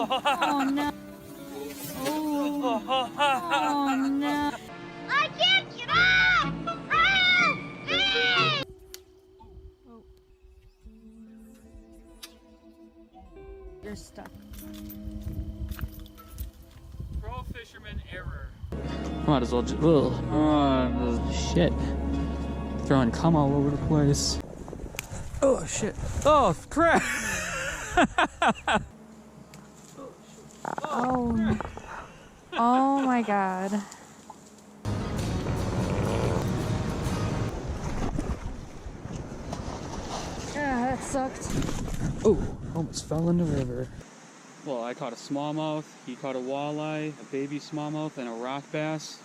Oh no. Oh no. I can't get up! Oh. You're stuck. Pro fisherman error. Might as well just. Oh, shit. Throwing cum all over the place. Oh, shit. Oh, crap! Oh. Oh my god. Yeah, that sucked. Oh, almost fell in the river. Well, I caught a smallmouth, he caught a walleye, a baby smallmouth, and a rock bass.